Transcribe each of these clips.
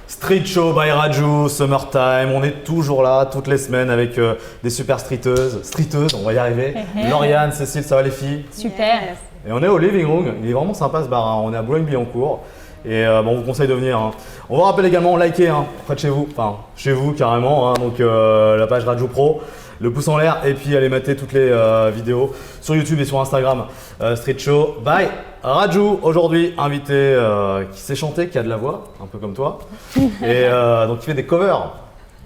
Street Show by Raju, Summertime. On est toujours là toutes les semaines avec des super streeteuses, on va y arriver. Lauriane, Cécile, ça va les filles? Super. Et on est au living room, il est vraiment sympa ce bar, hein. On est à Boulogne-Billancourt. Et bon, on vous conseille de venir. Hein. On vous rappelle également, likez près de chez vous, enfin chez vous carrément, hein. Donc la page Raju Pro, le pouce en l'air et puis allez mater toutes les vidéos sur YouTube et sur Instagram. Street Show by Raju, aujourd'hui invité qui sait chanter, qui a de la voix, un peu comme toi, et donc qui fait des covers.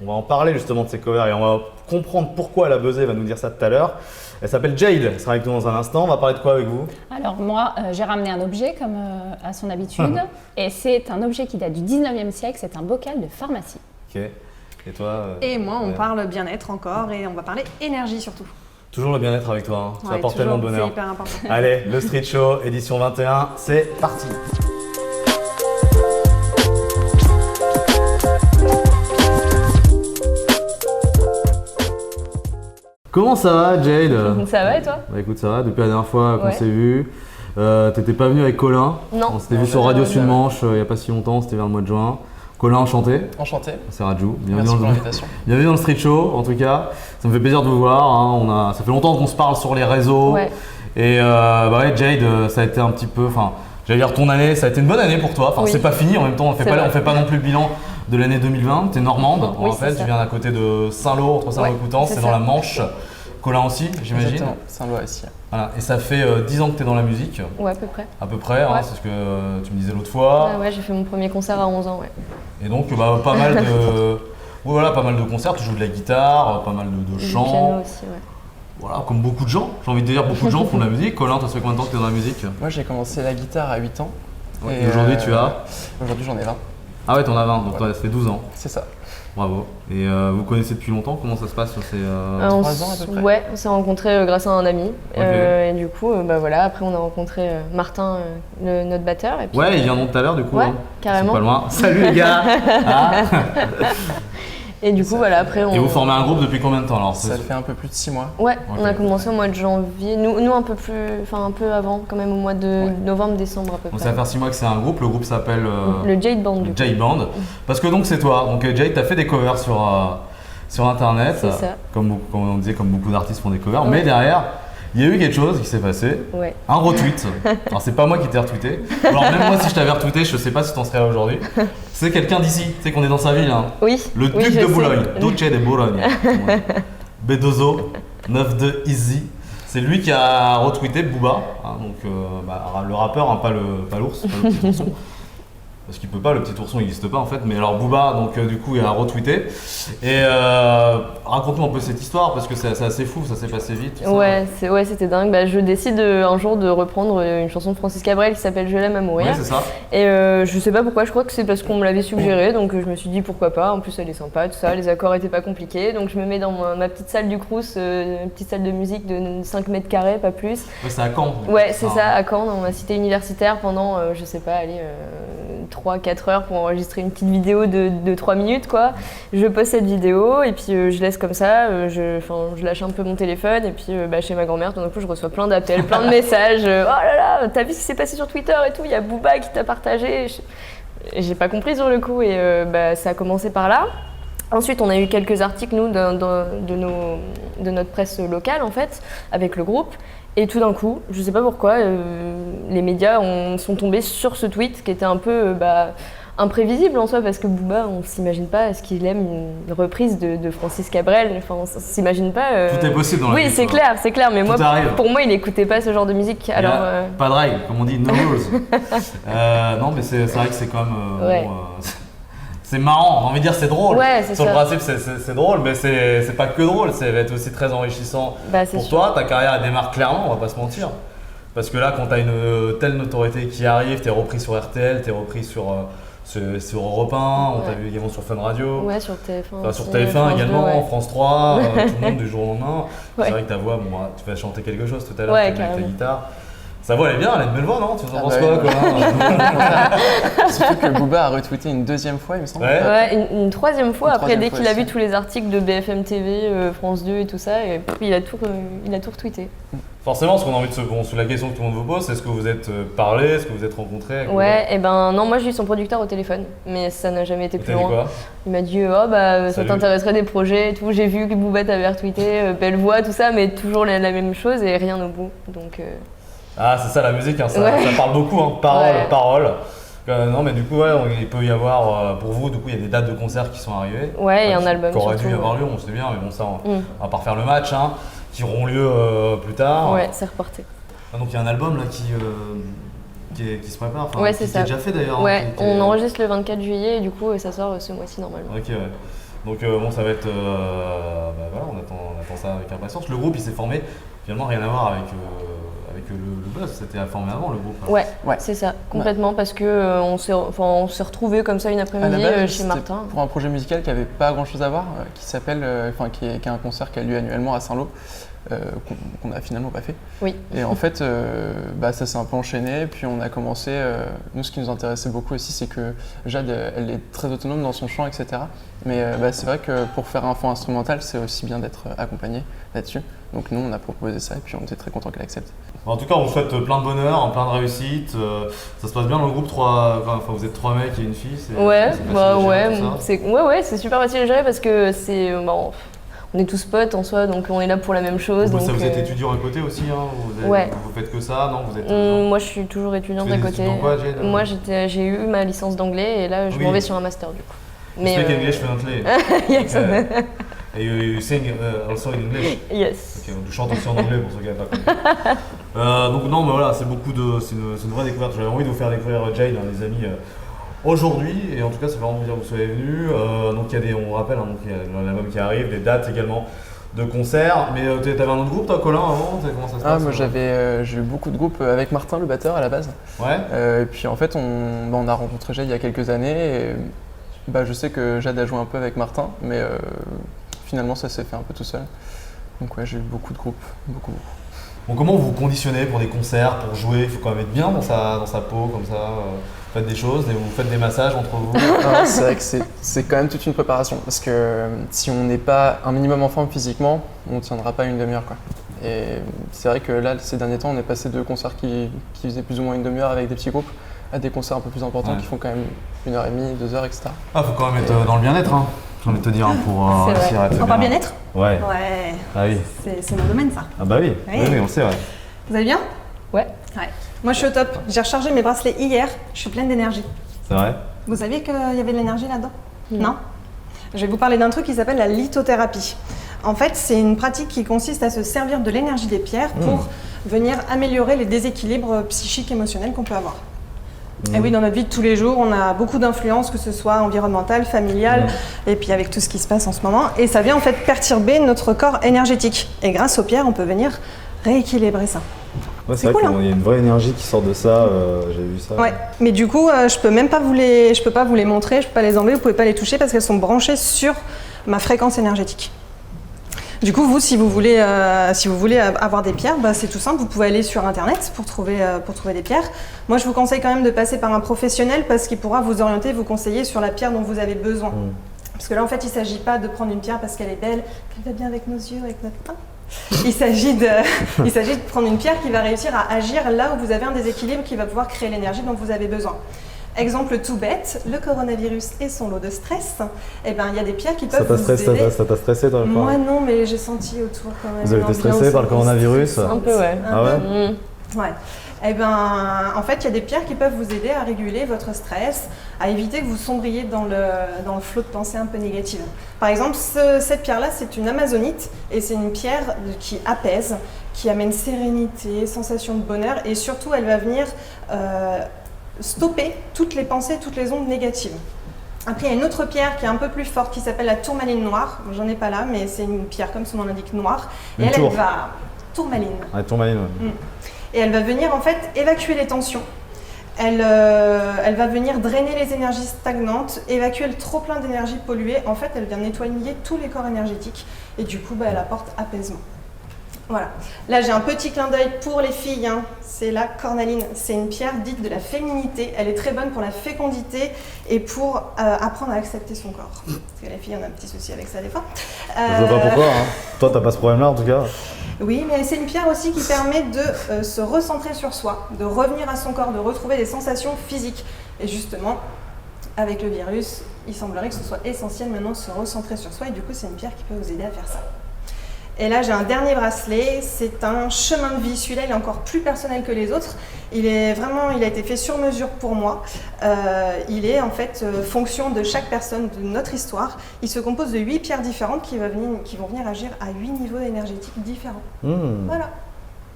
On va en parler justement de ces covers et on va comprendre pourquoi elle a buzzé, elle va nous dire ça tout à l'heure. Elle s'appelle Jade, elle sera avec nous dans un instant. On va parler de quoi avec vous? Alors moi, j'ai ramené un objet comme à son habitude et c'est un objet qui date du 19e siècle, c'est un bocal de pharmacie. Ok. Et toi Et moi, on parle bien-être encore et on va parler énergie surtout. Toujours le bien-être avec toi, hein. Ça Ouais, apporte toujours, tellement de bonheur. C'est hyper important. Allez, le Street Show, édition 21, c'est parti. Comment ça va, Jade? Ça va et toi? Bah écoute, ça va, depuis la dernière fois qu'on Ouais. s'est vu. T'étais pas venu avec Colin? Non. On s'était vu sur Radio Sud-Manche il n'y a pas si longtemps, c'était vers le mois de juin. Colin, enchanté. Enchanté. C'est Raju. Merci pour l'invitation. Bienvenue dans le Street Show, en tout cas. Ça me fait plaisir de vous voir. Hein. Ça fait longtemps qu'on se parle sur les réseaux. Ouais. Et bah ouais, Jade, ça a été un petit peu. J'allais dire ton année, ça a été une bonne année pour toi. Oui. C'est pas fini en même temps, on fait pas non plus le bilan de l'année 2020. T'es normande, on Oui, rappelle, c'est ça. tu viens d'à côté de Saint-Lô, entre Saint-Lô et Coutances, c'est c'est dans ça. la Manche. Colin aussi, j'imagine. Exactement, Saint-Lô aussi. Voilà. Et ça fait 10 ans que tu es dans la musique, Ouais, à peu près. à peu près, hein, Ouais. c'est ce que tu me disais l'autre fois. Ouais, j'ai fait mon premier concert à 11 ans, ouais. Et donc bah, pas mal de. Oui, voilà, pas mal de concerts, tu joues de la guitare, pas mal de Du chant. piano aussi, ouais. Voilà, comme beaucoup de gens, j'ai envie de dire, beaucoup de gens font de la musique. Colin, toi, ça fait combien de temps que tu es dans la musique? Moi, j'ai commencé la guitare à 8 ans. Ouais, et aujourd'hui, tu as? Aujourd'hui, j'en ai 20. Ah ouais, t'en as 20, donc Ouais. ça fait 12 ans. C'est ça. Bravo. Et vous connaissez depuis longtemps? Comment ça se passe sur ces. 3 ans à peu près. Ouais, on s'est rencontrés grâce à un ami. Ok. Et du coup, bah voilà, après on a rencontré Martin, notre batteur. Et puis, Ouais, il vient donc tout à l'heure, du coup. Ouais, hein. carrément. C'est pas loin. Salut les gars. Ah. Et du coup, voilà, après on. Et vous formez un groupe depuis combien de temps alors? Ça fait un peu plus de 6 mois. Ouais, on a Ok. commencé au mois de janvier. Nous un peu plus, enfin un peu avant, quand même au mois de novembre, décembre à peu Donc près. ça va faire 6 mois que c'est un groupe. Le groupe s'appelle Le Jade Band. Du coup. Jade Band. Parce que donc c'est toi. Donc Jade, t'as fait des covers sur internet. C'est ça. Comme on disait, comme beaucoup d'artistes font des covers. Ouais. Mais derrière, il y a eu quelque chose qui s'est passé. Ouais. Un retweet. Alors c'est pas moi qui t'ai retweeté. Alors même moi si je t'avais retweeté, je sais pas si t'en serais là aujourd'hui. C'est quelqu'un d'ici. Tu sais qu'on est dans sa ville. Hein. Oui. Le oui, duc je de sais. Boulogne. Duce de Boulogne. Bedozo, 9 de Easy. C'est lui qui a retweeté Booba. Hein, donc le rappeur, hein, pas l'ours, pas le petit ourson. Parce qu'il peut pas, le petit ourson n'existe pas en fait. Mais alors Booba, donc du coup, il a retweeté. Et raconte-nous un peu cette histoire parce que c'est assez fou, ça s'est passé vite. tout ça. Ouais, c'était dingue. Bah, je décide un jour de reprendre une chanson de Francis Cabrel qui s'appelle Je l'aime à mourir. Ouais, c'est ça. Et je sais pas pourquoi, je crois que c'est parce qu'on me l'avait suggéré, donc je me suis dit pourquoi pas. En plus, elle est sympa, tout ça. Les accords étaient pas compliqués, donc je me mets dans ma petite salle du Crous, une petite salle de musique de 5 mètres carrés, pas plus. Ouais, c'est à Caen. Ouais, c'est ça, à Caen, dans ma cité universitaire, pendant, je sais pas, allez, 3-4 heures pour enregistrer une petite vidéo de 3 minutes, quoi. Je poste cette vidéo et puis je laisse comme ça, je lâche un peu mon téléphone et puis chez ma grand-mère, tout d'un coup, je reçois plein d'appels, plein de messages. Oh là là, t'as vu ce qui s'est passé sur Twitter et tout, il y a Booba qui t'a partagé. J'ai pas compris sur le coup et ça a commencé par là. Ensuite, on a eu quelques articles, nous, de notre presse locale, en fait, avec le groupe. Et tout d'un coup, je sais pas pourquoi, les médias sont tombés sur ce tweet qui était un peu imprévisible en soi, parce que Booba, on s'imagine pas, est-ce qu'il aime une reprise de Francis Cabrel? Enfin, on s'imagine pas. Tout est possible dans la vie. Oui, c'est clair, mais Tout arrive. pour moi, il écoutait pas ce genre de musique. Il y Alors, a pas de règles, comme on dit, no rules. Non, mais c'est vrai que c'est quand même. Ouais. C'est marrant, on a envie de dire c'est drôle. Ouais, c'est Sur le ça. principe, c'est drôle, mais c'est pas que drôle, ça va être aussi très enrichissant Bah, c'est pour sûr. toi. Ta carrière elle démarre clairement, on va pas se mentir. Parce que là, quand tu as une telle notoriété qui arrive, tu es repris sur RTL, tu es repris sur Europe 1, on t'a vu également sur Fun Radio. Ouais, sur TF1. Enfin, sur aussi, TF1 France 2, également, ouais. France 3, tout le monde du jour au lendemain. Ouais. C'est vrai que ta voix, bon, tu vas chanter quelque chose tout à l'heure Ouais, avec ta carrément. guitare. Sa voix elle est bien, elle a une belle voix, non? Tu en Ah penses bah quoi, oui. Surtout que Booba a retweeté une deuxième fois, il me semble. Ouais. Ouais, une troisième fois, Une après dès troisième qu'il a fois vu aussi. tous les articles de BFM TV, France 2 et tout ça, et puis il a tout retweeté. Forcément, ce qu'on a envie de se la question que tout le monde vous pose, c'est est-ce que vous êtes parlé, est-ce que vous êtes rencontrés avec Ouais, et ben non, moi j'ai eu son producteur au téléphone, mais ça n'a jamais été Booba. plus T'as dit loin. quoi? Il m'a dit oh bah ça Salut. t'intéresserait des projets et tout. J'ai vu que Booba t'avait retweeté, belle voix, tout ça, mais toujours la même chose et rien au bout. Donc Ah, c'est ça la musique, hein, ça parle beaucoup, hein, Ouais. parole. Non, mais du coup, ouais, il peut y avoir, pour vous, du coup, il y a des dates de concerts qui sont arrivées. ouais, et un album Qui aurait dû surtout. y avoir lieu, on sait bien, mais bon, ça, on Mm. va pas refaire le match, hein, qui auront lieu plus tard. Ouais, c'est reporté. Ah, donc il y a un album là qui se prépare, enfin, Ouais, c'est qui ça. est déjà fait d'ailleurs. hein, Ouais, qui on est- enregistre le 24 juillet et du coup ça sort ce mois-ci normalement. Ok, ouais. Donc bon, ça va être. Bah, voilà, on attend ça avec impatience. Le groupe il s'est formé, finalement rien à voir avec le buzz, c'était formé avant le groupe. hein. Ouais, Ouais. c'est ça, complètement, parce que on s'est retrouvés comme ça une À la après-midi base, chez c'était Martin. pour un projet musical qui avait pas grand chose à voir, qui s'appelle, qui est un concert qui a lieu annuellement à Saint-Lô, qu'on a finalement pas fait. Oui. Et en fait, ça s'est un peu enchaîné, puis on a commencé. Nous, ce qui nous intéressait beaucoup aussi, c'est que Jade, elle est très autonome dans son chant, etc. Mais c'est vrai que pour faire un fond instrumental, c'est aussi bien d'être accompagné là-dessus. Donc nous, on a proposé ça et puis on était très contents qu'elle accepte. En tout cas, on vous souhaite plein de bonheur, plein de réussite. Ça se passe bien dans le groupe, vous êtes 3 mecs et une fille. Ouais, c'est facile bah à gérer, ouais, tout ça. c'est super facile à gérer parce que c'est on est tous potes en soi, donc on est là pour la même chose. Vous, donc, vous êtes étudiant à côté aussi, hein, Ouais. Vous faites que ça, non vous êtes, moi je suis toujours étudiante Tu fais à des côté. études dans quoi, Jade Moi j'ai eu ma licence d'anglais et là je Oui. m'en vais sur un master du coup. You speak English fluently. Yes. And you sing also in English. Yes. Ok, donc tu chantes aussi en anglais pour ceux qui n'avaient pas compris. Donc non, mais voilà, c'est une vraie découverte. J'avais envie de vous faire découvrir Jade, les amis, aujourd'hui. Et en tout cas, ça fait vraiment plaisir que vous soyez venus. Donc il y a on rappelle, hein, donc il y a l'album qui arrive, des dates également de concerts. Mais tu avais un autre groupe, toi, Colin, avant? Comment ça se passe? Moi j'ai eu beaucoup de groupes avec Martin, le batteur à la base. Ouais. Et puis en fait, on a rencontré Jade il y a quelques années. Et, je sais que Jade a joué un peu avec Martin, mais finalement ça s'est fait un peu tout seul. Donc ouais, j'ai eu beaucoup de groupes, beaucoup. Bon, comment vous vous conditionnez pour des concerts, pour jouer? Il faut quand même être bien dans sa peau, comme ça. Vous faites des choses, vous faites des massages entre vous. Non, c'est vrai que c'est quand même toute une préparation, parce que si on n'est pas un minimum en forme physiquement, on ne tiendra pas une demi-heure, quoi. Et c'est vrai que là, ces derniers temps, on est passé de concerts qui faisaient plus ou moins une demi-heure avec des petits groupes à des concerts un peu plus importants Ouais. qui font quand même 1h30, 2h, etc. Faut quand même être dans le bien-être, hein. J'ai envie de te dire, pour C'est réussir à être On parle bien-être? Ouais. Ouais, Ah oui. c'est mon domaine ça. Ah bah oui, Oui. oui, on sait, ouais. Vous allez bien? Ouais. Ouais. Moi je suis au top. J'ai rechargé mes bracelets hier, je suis pleine d'énergie. C'est vrai. Vous saviez qu'il y avait de l'énergie là-dedans? Non. Je vais vous parler d'un truc qui s'appelle la lithothérapie. En fait, c'est une pratique qui consiste à se servir de l'énergie des pierres pour venir améliorer les déséquilibres psychiques émotionnels qu'on peut avoir. Et oui, dans notre vie de tous les jours, on a beaucoup d'influences, que ce soit environnementale, familiale, et puis avec tout ce qui se passe en ce moment. Et ça vient en fait perturber notre corps énergétique. Et grâce aux pierres, on peut venir rééquilibrer ça. Ouais, C'est vrai cool, qu'il y a une vraie énergie qui sort de ça, j'ai vu ça. Ouais, mais du coup, je peux pas vous les montrer, je peux pas les enlever, vous pouvez pas les toucher parce qu'elles sont branchées sur ma fréquence énergétique. Du coup, vous, si vous voulez avoir des pierres, c'est tout simple, vous pouvez aller sur internet pour trouver des pierres. Moi, je vous conseille quand même de passer par un professionnel parce qu'il pourra vous orienter, vous conseiller sur la pierre dont vous avez besoin. Parce que là, en fait, il ne s'agit pas de prendre une pierre parce qu'elle est belle, qu'elle va bien avec nos yeux, avec notre teint. Il s'agit de prendre une pierre qui va réussir à agir là où vous avez un déséquilibre qui va pouvoir créer l'énergie dont vous avez besoin. Exemple tout bête, le coronavirus et son lot de stress, il y a des pierres qui peuvent vous aider. Ça t'a stressé toi? Moi non, mais j'ai senti autour quand même. Vous avez été une ambiance stressé par le coronavirus? stressante. Un peu, ouais. Ah ouais? Ouais. En fait, il y a des pierres qui peuvent vous aider à réguler votre stress, à éviter que vous sombriez dans le flot de pensées un peu négatives. Par exemple, cette pierre-là, c'est une amazonite et c'est une pierre qui apaise, qui amène sérénité, sensation de bonheur et surtout, elle va venir stopper toutes les pensées, toutes les ondes négatives. Après, il y a une autre pierre qui est un peu plus forte qui s'appelle la tourmaline noire. J'en ai pas là, mais c'est une pierre comme son nom l'indique noire. Et elle va tourmaline. Ah, tourmaline, ouais. Et elle va venir en fait évacuer les tensions. Elle va venir drainer les énergies stagnantes, évacuer le trop-plein d'énergie polluée. En fait, elle vient nettoyer tous les corps énergétiques et du coup, elle apporte apaisement. Voilà. Là, j'ai un petit clin d'œil pour les filles. C'est la cornaline. C'est une pierre dite de la féminité. Elle est très bonne pour la fécondité et pour apprendre à accepter son corps. Parce que les filles, on a un petit souci avec ça des fois. Je vois pas pourquoi. Toi, t'as pas ce problème-là en tout cas. Oui, mais c'est une pierre aussi qui permet de se recentrer sur soi, de revenir à son corps, de retrouver des sensations physiques. Et justement, avec le virus, il semblerait que ce soit essentiel maintenant de se recentrer sur soi et du coup, c'est une pierre qui peut vous aider à faire ça. Et là, j'ai un dernier bracelet, c'est un chemin de vie. Celui-là, il est encore plus personnel que les autres. Il a été fait sur mesure pour moi. Il est en fait fonction de chaque personne, de notre histoire. Il se compose de 8 pierres différentes qui vont venir agir à 8 niveaux énergétiques différents. Voilà.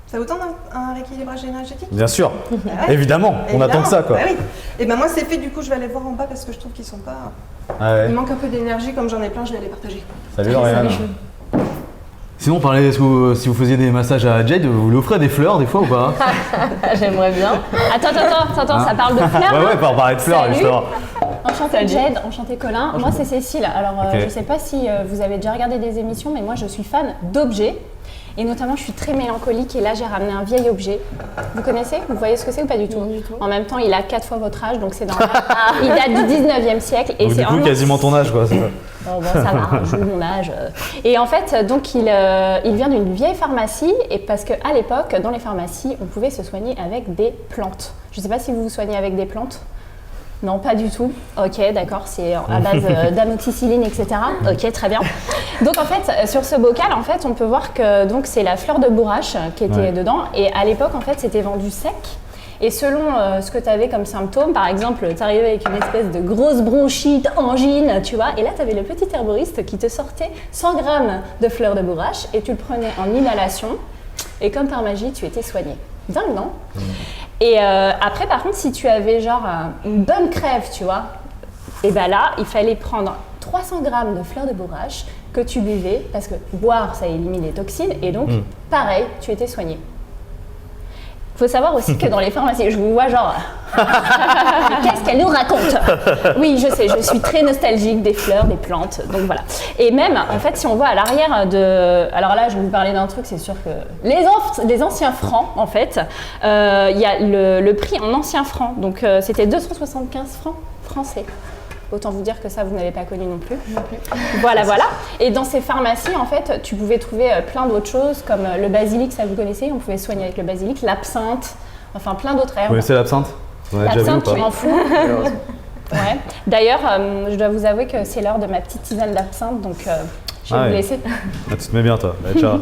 Ça vous tente un rééquilibrage énergétique? Bien sûr, Ouais. évidemment, on attend que ça quoi. Bah oui. Et ben moi c'est fait, du coup je vais aller voir en bas parce que je trouve qu'ils sont pas... Ah ouais. Il manque un peu d'énergie, comme j'en ai plein, je vais les partager. Salut Lauriane. Sinon, parlez, si vous faisiez des massages à Jade, vous lui offrez des fleurs des fois ou pas? J'aimerais bien. Attends, ça parle de fleurs. Ouais, par parler de fleurs Salut. justement. Enchantée Jade, enchantée Colin. Moi c'est Cécile. Alors Ok. je sais pas si vous avez déjà regardé des émissions, mais moi je suis fan d'objets. Et notamment je suis très mélancolique et là j'ai ramené un vieil objet. Vous connaissez? Vous voyez ce que c'est ou pas du tout? Non, du tout. En même temps il a 4 fois votre âge donc c'est normal. Il date du 19e siècle et Donc c'est du coup, un quasiment ton âge quoi. c'est ça. Oh, bon, ça va, je joue mon âge. Et en fait, donc il vient d'une vieille pharmacie, et parce qu'à l'époque, dans les pharmacies, on pouvait se soigner avec des plantes. Je ne sais pas si vous vous soignez avec des plantes. Non, pas du tout. Ok, d'accord, c'est à base d'amoxicilline, etc. Ok, très bien. Donc en fait, sur ce bocal, en fait, on peut voir que donc c'est la fleur de bourrache qui était dedans, et à l'époque, en fait, c'était vendu sec. Et selon ce que tu avais comme symptômes, par exemple, tu arrivais avec une espèce de grosse bronchite, angine, tu vois, et là tu avais le petit herboriste qui te sortait 100 grammes de fleurs de bourrache et tu le prenais en inhalation, et comme par magie, tu étais soigné. Dingue, non? Et après, par contre, si tu avais genre une bonne crève, tu vois, et ben là, il fallait prendre 300 grammes de fleurs de bourrache que tu buvais, parce que boire, ça élimine les toxines, et donc, pareil, tu étais soigné. Il faut savoir aussi que dans les pharmacies, je vous vois genre, qu'est-ce qu'elle nous raconte? Oui, je sais, je suis très nostalgique des fleurs, des plantes, donc voilà. Et même, en fait, si on voit à l'arrière de... Alors là, je vais vous parler d'un truc, c'est sûr que... Les anciens francs, en fait, il y a le prix en anciens francs, donc c'était 275 francs français. Autant vous dire que ça, vous n'avez pas connu non plus. Voilà. Et dans ces pharmacies, en fait, tu pouvais trouver plein d'autres choses, comme le basilic, ça vous connaissez, on pouvait soigner avec le basilic, l'absinthe, enfin plein d'autres herbes. Vous connaissez l'absinthe? Vous en avez déjà vu ou L'absinthe, pas? tu m'en fous. Ouais. D'ailleurs, je dois vous avouer que c'est l'heure de ma petite tisane d'absinthe, donc je vais vous laisser. Ah, tu te mets bien toi. Bah, ciao.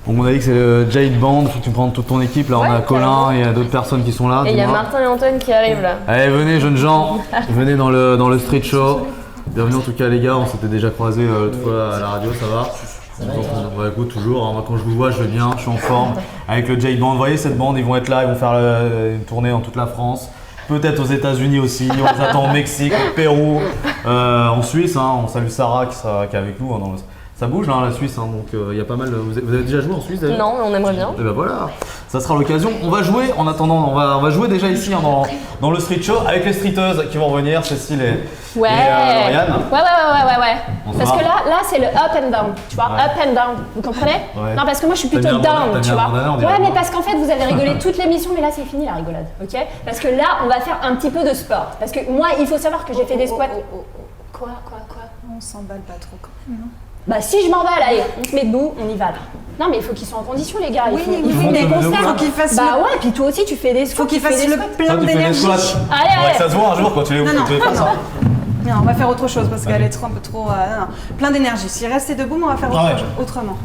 Donc on a dit que c'est le Jade Band, faut que tu prennes toute ton équipe. Là on a Colin, il y a d'autres personnes qui sont là. Et il y a dis-moi. Martin et Antoine qui arrivent là. Allez, venez jeunes gens, venez dans le street show. Bienvenue en tout cas les gars, on s'était déjà croisés l'autre fois à la radio, ça va? Bah, écoute, toujours, hein, moi quand je vous vois je viens, je suis en forme avec le Jade Band. Vous voyez cette bande, ils vont être là, ils vont faire une tournée dans toute la France. Peut-être aux États-Unis aussi, on les attend au Mexique, au Pérou, en Suisse. Hein, on salue Sarah qui est avec nous. Hein, ça bouge là, la Suisse, hein, donc il y a pas mal. Vous avez déjà joué en Suisse d'ailleurs? Non, mais on aimerait bien. Et ben voilà, ça sera l'occasion. On va jouer en attendant, on va jouer déjà ici hein, dans le street show avec les streeteuses qui vont venir, Cécile et Lauriane. Ouais. Parce Bonsoir. que là c'est le up and down, tu vois, Ouais. up and down, vous comprenez? Ouais. Non, parce que moi je suis T'as plutôt mis un bandana, down, t'as tu mis un vois. bandana, on dirait Ouais, mais moi. parce qu'en fait vous avez rigolé toute l'émission, mais là c'est fini la rigolade, ok? Parce que là on va faire un petit peu de sport. Parce que moi il faut savoir que j'ai fait des squats. Quoi? On s'emballe pas trop quand même. hein. Bah si je m'emballe, allez, on se met debout, on y va là. Non mais il faut qu'ils soient en condition les gars, il faut oui, des mais concerts. faut qu'ils fassent Bah le- ouais, puis toi aussi tu fais des squats. Faut qu'il tu fais fasse des le squats. plein Toi, tu fais des d'énergie. squats. Allez, Ouais, allez. ça se voit un jour quand tu les Non, tu les fais ça. Non, on va faire autre chose parce qu'elle est un peu trop. Non. Plein d'énergie. Si rester debout, mais on va faire Ah ouais. autrement.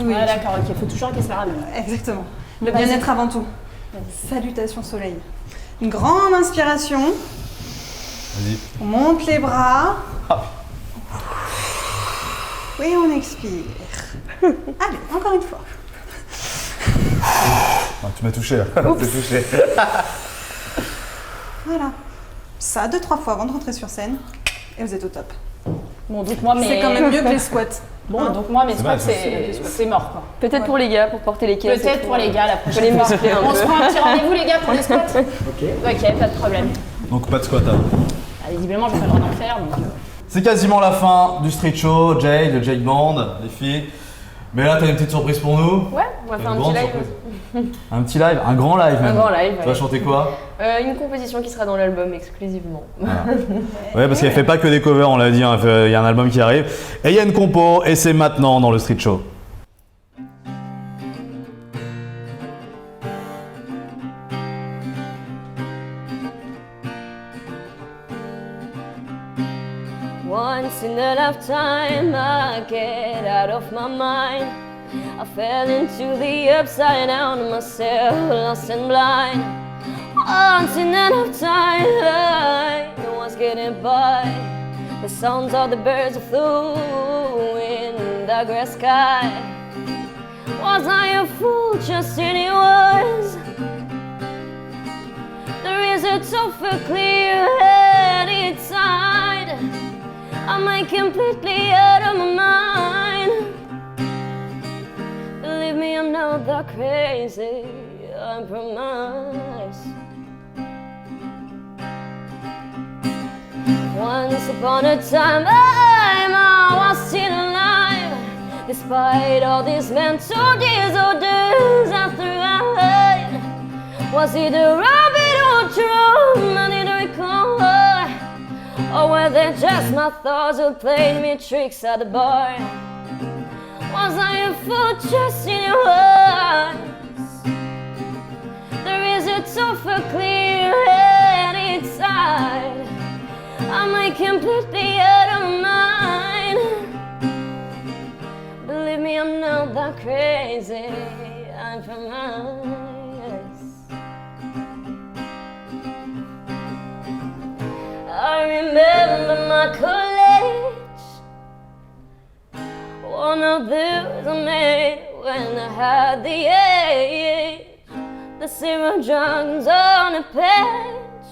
Oui, Ouais, d'accord, ok, faut toujours qu'il se la ramène. exactement. Le Vas-y. bien-être avant tout. Salutations soleil. Une grande inspiration. Vas-y. On monte les bras. Oui, on expire. Allez, encore une fois. Ah, tu m'as touché là. Tu m'as touché. Voilà. Ça, 2-3 fois avant de rentrer sur scène. Et vous êtes au top. Bon, donc moi, C'est quand même mieux que les squats. Bon, donc moi, mes squats, vrai, c'est mort, quoi. Peut-être pour les gars, pour porter les caisses. et Peut-être tout. pour les gars, la Faut prochaine les fois. muscler un On se peu. prend un petit rendez-vous, les gars, pour les squats. Ok, pas de problème. Donc pas de squat. Hein. Ah, visiblement, j'ai pas le droit d'en faire, donc... C'est quasiment la fin du street show, Jade, le Jade Band, les filles. Mais là, t'as une petite surprise pour nous. Ouais, on va faire un grande petit live. surprise. Un petit live, un grand live même. Un grand live, Tu vas ouais. chanter quoi? Une composition qui sera dans l'album exclusivement. Ouais, parce qu'elle fait pas que des covers, on l'a dit, hein, il y a un album qui arrive. Et il y a une compo, et c'est maintenant dans le street show. Once in a lifetime, I get out of my mind. I fell into the upside down of myself, lost and blind. Once in a lifetime, no one's getting by. The sounds of the birds flew in the gray sky. Was I a fool just in it was? There is a tougher, clear-headed side. Am I completely out of my mind? Believe me, I'm not that crazy, I promise. Once upon a time, I was still alive, despite all these mental disorders after I had. Was it a rabbit or true? I didn't recall. Or were they just my thoughts who played me tricks at the bar? Was I a fool just in your eyes? There is a tougher, clear-headed side. Am I completely out of my mind? Believe me, I'm not that crazy, I promise. I remember my college, one of those I made when I had the age. The zero drawings on a page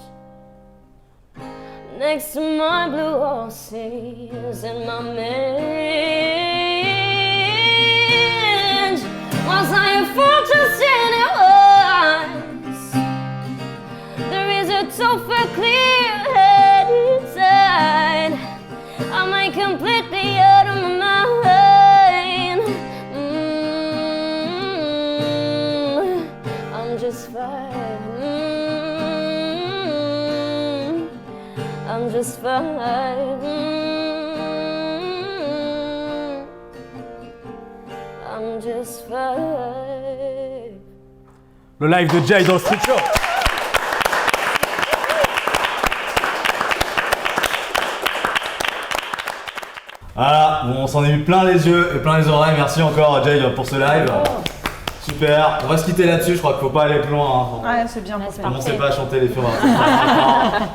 next to my blue horses and my mange. Was I a fortress in your eyes? There is a tougher, clear-headed side. Am I completely out of my mind? I'm just fine. I'm just fine. I'm just fine. Le live de Jay dans le Street Show. Voilà, bon, on s'en est eu plein les yeux et plein les oreilles. Merci encore Jay pour ce live. Super, on va se quitter là-dessus, je crois qu'il faut pas aller plus loin. Hein. Ouais, c'est bien pour ça. Commencez pas à chanter les films.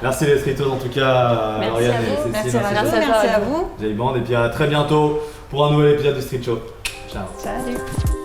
Merci les streetos en tout cas, Merci Lauriane à vous. et Merci Cécile. à vous, merci à vous. Jay Band et puis à très bientôt pour un nouvel épisode de Street Show. Ciao. Salut.